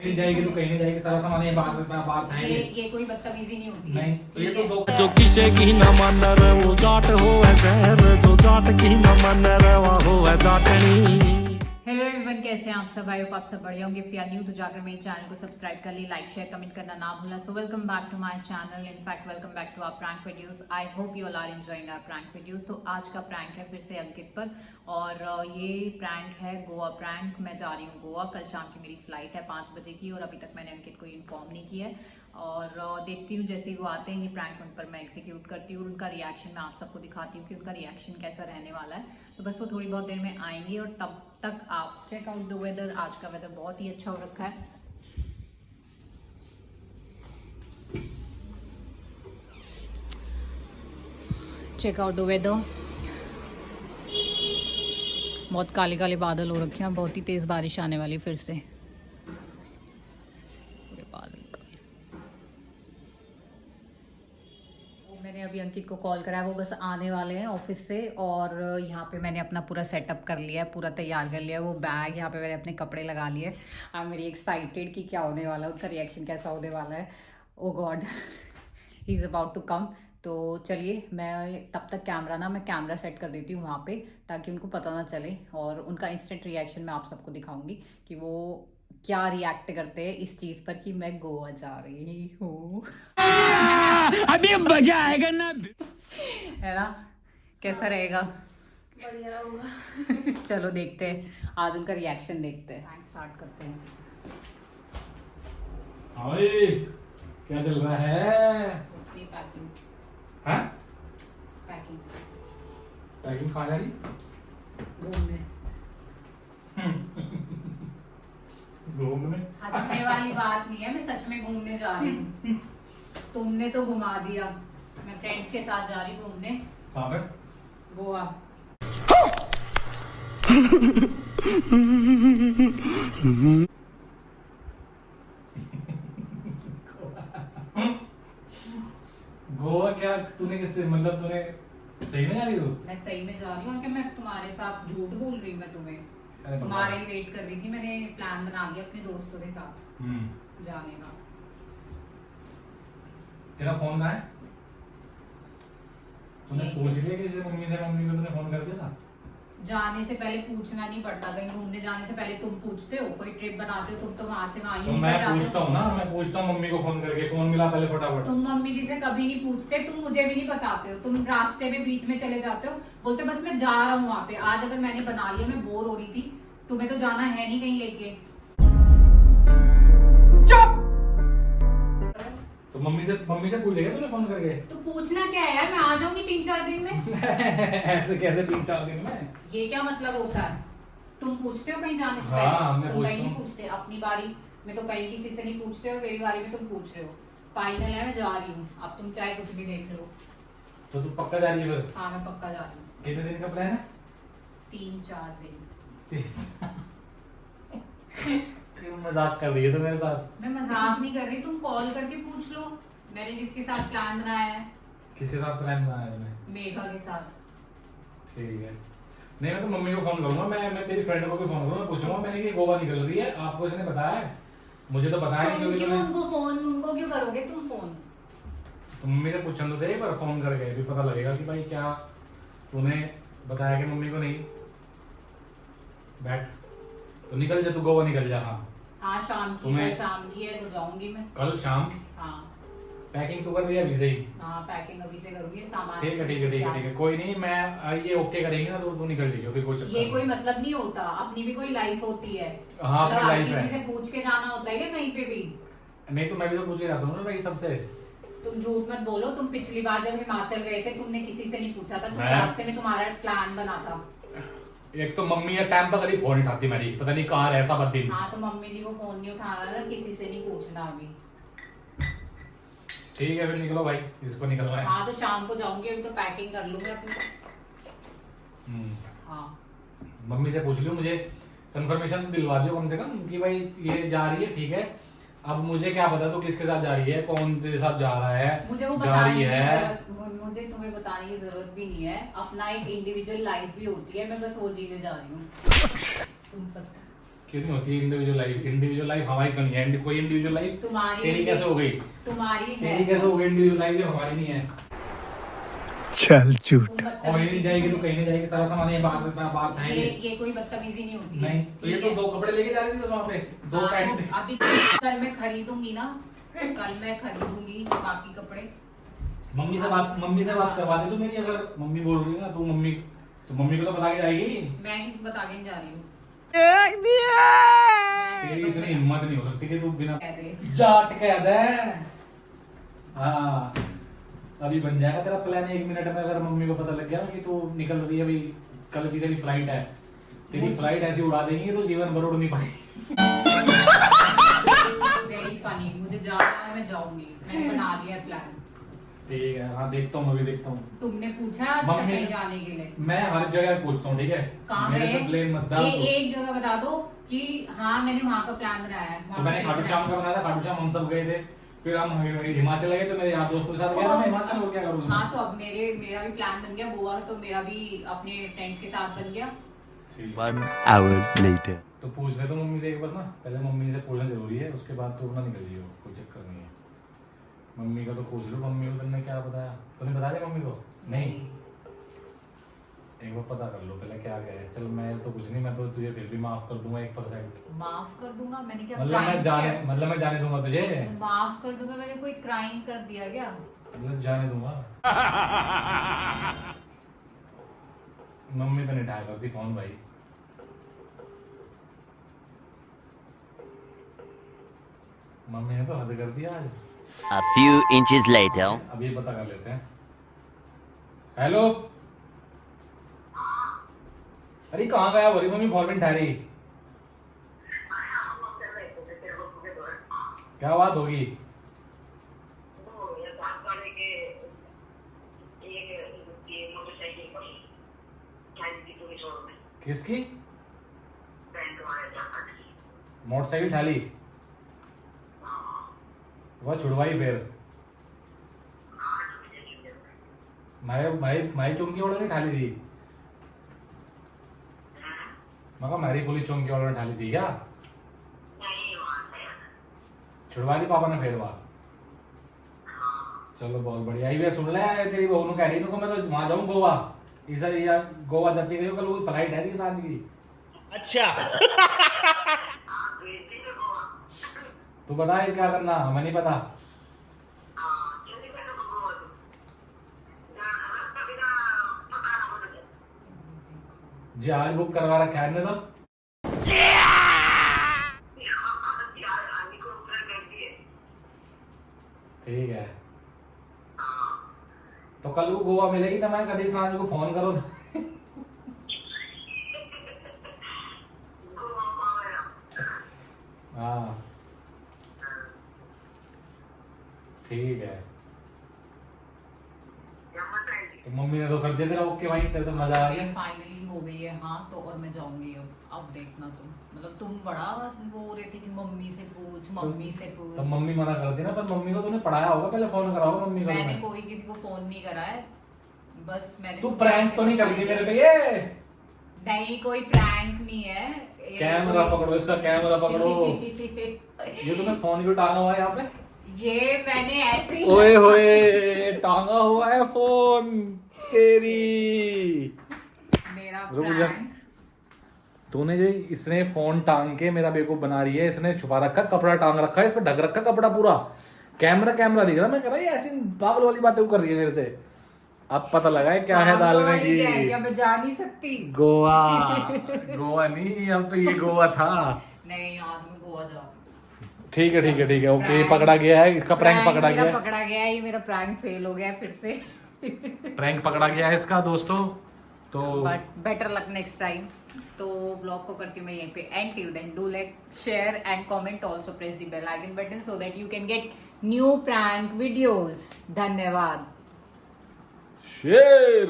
कहीं जाएगी तो कहीं नहीं जाएगी, सारा सामान ये बात खाएंगे। ये कोई बदतमीजी नहीं होती नहीं तो ये तो दो जो किसे की न मन रे वो जाट हो शहर, जो जाट की न मन रे वो हो जाटनी। हेलो एवरीवन, कैसे हैं आप सब? आई होप आप सब बढ़िया होंगे। इफ यू आर न्यू तो जाकर मेरे चैनल को सब्सक्राइब कर ली, लाइक शेयर कमेंट करना ना भूलना। So welcome back to my channel, in fact welcome back to our prank videos. I hope you all are enjoying our prank videos. तो आज का प्रैंक है फिर से अंकित पर, और ये प्रैंक है गोवा प्रैंक। मैं जा रही हूँ गोवा, कल शाम की मेरी फ्लाइट है 5 बजे की, और अभी तक मैंने अंकित को इन्फॉर्म नहीं किया है। और देखती हूँ जैसे ही वो आते हैं ये प्रैंक उन पर मैं एग्जीक्यूट करती हूँ, और उनका रिएक्शन मैं आप सबको दिखाती हूँ कि उनका रिएक्शन कैसा रहने वाला है। तो बस वो थोड़ी बहुत देर में आएंगे, और तब तक आप चेक आउट द वेदर। आज का वेदर बहुत ही अच्छा हो रखा है। चेक आउट द वेदर, बहुत काले काले बादल हो रखे हैं, बहुत ही तेज बारिश आने वाली फिर से। पूरे बादल काले। मैंने अभी अंकित को कॉल करा है, वो बस आने वाले हैं ऑफिस से। और यहाँ पे मैंने अपना पूरा सेटअप कर लिया है, पूरा तैयार कर लिया है। वो बैग यहाँ पे मैंने अपने कपड़े लगा लिए। आई एम वेरी एक्साइटेड कि क्या होने वाला है, उनका रिएक्शन कैसा होने वाला है। Oh god, he is about to come. तो चलिए, मैं तब तक मैं कैमरा सेट कर देती हूँ वहाँ पे, ताकि उनको पता ना चले। और उनका इंस्टेंट रिएक्शन मैं आप सबको दिखाऊंगी कि वो क्या रिएक्ट करते हैं इस चीज़ पर कि मैं गोवा जा रही हूँ। अभी मजा आएगा ना, है ना? कैसा रहेगा? बढ़िया होगा। चलो देखते हैं, आज उनका रिएक्शन देखते हैं। स्टार्ट करते हैं। ओए, क्या चल रहा है? पैकिंग हाँ? पैकिंग पैकिंग कहाँ जा रही? घूमने। घूमने? हंसने वाली बात नहीं है, मैं सच में घूमने जा रही हूँ। तुमने तो घुमा दिया। मैं फ्रेंड्स के साथ जा रही हूँ घूमने कहाँ पे? गोवा। गोवा क्या? तूने किससे, मतलब तूने सही में जा रही हो? मैं सही में जा रही हूँ, और क्या मैं तुम्हारे साथ झूठ बोल रही हूँ? मैं तुम्हें अरे तुम्हारे ही वेट कर रही थी। मैंने प्लान बना लिया अपने दोस्तों के साथ जाने का। तेरा फोन कहाँ है? तूने पूछ लिया कि जैसे मम्मी को तूने फोन कर दिया था? जाने से पहले पूछना नहीं पड़ता, कहीं घूमने जाने से पहले तुम पूछते हो। कोई ट्रिप बनाते हो तुम तो वहां से वहां ही तो निकल मैं जाते हो। पूछता हूँ ना, मैं पूछता हूँ मम्मी को फोन करके, फोन मिला पहले फटाफट। तुम मम्मी जी से कभी नहीं पूछते, तुम मुझे भी नहीं बताते हो। तुम रास्ते में बीच में चले जाते हो, बोलते बस मैं जा रहा हूँ वहां पे। आज अगर मैंने बना लिया, मैं बोर हो रही थी, तुम्हें तो जाना है नहीं कहीं लेके। तो मम्मी से पूछ लेगा तूने फोन करके? तो पूछना क्या है यार, मैं आ जाऊंगी 3-4 दिन में। ऐसे कैसे 3-4 दिन में? ये क्या मतलब होता है? तुम पूछते हो कहीं जाने से हाँ, पहले? मैं तुम कहीं पूछता नहीं हूँ। पूछते। अपनी बारी में तो कहीं किसी से नहीं पूछते, और मेरी बारी में तुम पूछ रहे हो। फाइनल है, मैं जा रही हूँ। अब तुम चाहे कुछ भी देख लो। तो तू पक्का जा रही है फिर? हाँ, मैं पक्का जा रही हूँ। कितने दिन का प्लान है? 3-4 दिन। क्यों मजाक कर रही है तो मेरे साथ? मैं मजाक नहीं कर रही, तुम कॉल करके पूछ लो। मैंने जिसके साथ प्लान बनाया है, किसके साथ प्लान बनाया तूने? मेघा के साथ। ठीक है। नहीं, मैं तो मम्मी को फोन करूंगा, मैं तेरी फ्रेंड को भी फोन करूंगा, पूछूंगा मैंने कि गोवा निकल रही है, आपको इसने बताया है? मुझे तो बताया नहीं, क्योंकि क्यों उनको क्यों करोगे तुम फोन? तो मम्मी से पूछना तो दे एक बार फोन करके, भी पता लगेगा कि भाई क्या तूने बताया कि मम्मी को नहीं। बैठ, तो निकल जा, तू गोवा निकल जा। हाँ हाँ, शाम की है, शाम की है तो जाऊंगी मैं कल शाम की। हाँ पैकिंग तो कर रही है अभी से ही? हाँ, पैकिंग अभी से करूंगी, सामान। ठीक है ठीक है ठीक है ठीक है, कोई नहीं, मैं ये ओके करेंगे ना तो तू निकल जाइए, फिर कोई चक्कर ये नहीं। कोई मतलब नहीं होता, अपनी भी कोई लाइफ होती है। हाँ, अपनी मतलब लाइफ किसी है। से पूछ के जाना होता है क्या कहीं पे भी? नहीं तो मैं भी तो पूछ के जाता हूँ ना भाई सबसे। तुम झूठ मत बोलो। तुम पिछली बार जब हिमाचल गए थे, तुमने किसी से नहीं पूछा था, तुम मैं- रास्ते में तुम्हारा प्लान बना था। एक तो मम्मी है टाइम पर कभी फोन नहीं उठाती मेरी, पता नहीं कहाँ रह सब दिन। हाँ, तो मम्मी जी को फोन नहीं उठाना था, किसी से नहीं पूछना अभी। ठीक है, फिर निकलो भाई, इसको निकलना है। हाँ, तो शाम को जाऊंगी, अभी तो पैकिंग कर लूंगी अपनी। हम्म। हाँ, मम्मी से पूछ लियो, मुझे कंफर्मेशन दिलवा दियो कम से कम कि भाई ये जा रही है, ठीक है। अब मुझे क्या पता तो किसके साथ जा रही है, कौन तेरे साथ जा रहा है, मुझे वो जा बताने रही की है। जरूरत, मुझे तुम्हें बताने की जरूरत भी नहीं है। अपना एक इंडिविजुअल लाइफ भी होती है, मैं बस वो जीने जा रही हूँ। तुम पता क्यों नहीं होती इंडिविजुअल लाइफ? इंडिविजुअल लाइफ हमारी तो नहीं है, कोई इंडिविजुअल लाइफ तुम्हारी तेरी कैसे हो गई? तुम्हारी है। तेरी कैसे हो गई इंडिविजुअल लाइफ जो हमारी नहीं है? चल झूठ। तुम कहीं बदतमीजी नहीं जाएगी तो कहीं नहीं जाएगी, सारा सामान ये बात है। ये कोई बदतमीजी नहीं होती है। नहीं तो ये तो 2 कपड़े लेके जा रही थी वहाँ पे, 2 हाँ, पैंट। तो अभी कल मैं खरीदूंगी ना, कल मैं खरीदूंगी बाकी कपड़े। मम्मी से बात करवा दे तो मेरी, अगर मम्मी बोल रही है ना, तू मम्मी को तो बता के जाएगी। मैं किसी बता के नहीं जा रही हूँ। तेरी इतनी हिम्मत नहीं हो सकती कि तू बिना कह दे। जाट कह दे। हाँ अभी बन जाएगा तेरा प्लान 1 मिनट में, अगर मम्मी को पता लग गया ना कि तू निकल रही है, अभी कल की तेरी फ्लाइट है, तेरी फ्लाइट ऐसी उड़ा देंगी कि तू जीवन भर उड़ नहीं पाएगी। वेरी फनी, मुझे जाना है, मैं जाऊंगी, मैंने बना लिया प्लान। ठीक है, हाँ देखता हूँ, मैं भी देखता हूँ। तुमने पूछा आज तक मम्मी- कहीं जाने के लिए? मैं हर जगह पूछता हूँ, ठीक है? कहाँ मेरे गए? पे ब्लेम मत डाल तू। एक जगह बता दो कि हाँ मैंने वहाँ का प्लान बनाया है। तो मैंने खाटू श्याम का बनाया था, खाटू श्याम हम सब गए थे, फिर हम हिमाचल गए, तो मेरे यार दोस्तों के साथ गया, मैं हिमाचल हो क्या करूँ? हाँ तो अब मेरा भी प्लान बन गया गोवा, तो मेरा भी अपने फ्रेंड्स के साथ बन गया। 1 hour later. तो पूछ ले तो मम्मी से एक बार ना, पहले मम्मी से पूछना जरूरी है, उसके बाद तो ना निकल जियो, कोई चक्कर नहीं है। मम्मी का तो पूछ लो, मम्मी को तुमने क्या बताया? तूने बता दिया मम्मी को? नहीं, एक बार पता कर लो पहले क्या गया है। चल मैं तो कुछ नहीं, मैं तो तुझे फिर भी माफ कर दूंगा 1%। माफ कर दूंगा? मैंने क्या मतलब मैं जाने दूंगा तुझे, माफ कर दूंगा? मैंने कोई क्राइम कर दिया क्या? मतलब जाने दूंगा। मम्मी तो नहीं उठाया करती फोन भाई। मम्मी ने तो हद कर दिया आज। A few inches later. अब ये पता कर लेते हैं। हेलो, अरे कहाँ गया? बोली मम्मी फॉर्मिन ठहरी, क्या बात होगी? किसकी मोटरसाइकिल ठाली? वह छुड़वाई फिर? मारी चौंकी वालों ने ठाली थी? मगर मारी पुलिस चौंकी वालों ने ठाली थी क्या? छुड़वा दी पापा ने फिर वहाँ? चलो बहुत बढ़िया। ये भी सुन ले, तेरी बहू ने कह रही को मैं तो वहां जाऊं गोवा, इस या गोवा जाती गई कल, वो फ्लाइट है इसके साथ की। अच्छा। तू बता ये क्या करना, हमें नहीं पता। जहाज बुक करवा रखा है तो? ठीक है, तो कल को गोवा मिलेगी तो मैं कभी सांझ को फोन करो तो। हाँ ठीक है, तो मम्मी ने तो कर दिया तेरा ओके भाई, तेरे तो मजा आ गया। फाइनली हो गई है हाँ, तो और मैं जाऊंगी अब देखना तुम, मतलब तुम बड़ा वो रहे थे कि मम्मी से पूछ, मम्मी से पूछ। तो मम्मी मना करती ना, पर मम्मी को तूने पढ़ाया होगा, पहले फोन कराओ मम्मी को। मैंने कोई किसी को फोन नहीं करा है, बस मैंने। तू प्रैंक तो नहीं करती मेरे पे ये? नहीं कोई प्रैंक नहीं है। कैमरा पकड़ो, इसका कैमरा पकड़ो। ये तुम्हें फोन क्यों टांगा हुआ है यहाँ पे? ये मैंने ऐसे ही ओए होए, टांगा हुआ है फोन तेरी। मेरा रुक जा। प्रैंक। तूने जो इसने फोन टांग के मेरा बेवकूफ बना रही है, इसने छुपा रखा, कपड़ा टांग रखा है, इस पर ढक रखा कपड़ा पूरा, कैमरा दिख रहा। मैं कह रहा ये ऐसी पागल वाली बातें कर रही है मेरे से। अब पता लगा है क्या है दाल में की। क्या मैं जा नहीं सकती? गोवा गोवा नहीं, अब तो ये गोवा था। नहीं आज मैं गोवा जाऊँ। ठीक है ओके, पकड़ा गया है इसका, प्रैंक पकड़ा गया है। पकड़ा गया है, ये मेरा प्रैंक फेल हो गया है फिर से। प्रैंक पकड़ा गया है इसका दोस्तों, तो but better luck next time. तो ब्लॉग को करती हूँ मैं यहीं पे end. Till then do like, share and comment, also press the bell icon button so that you can get new prank videos. धन्यवाद। शेर।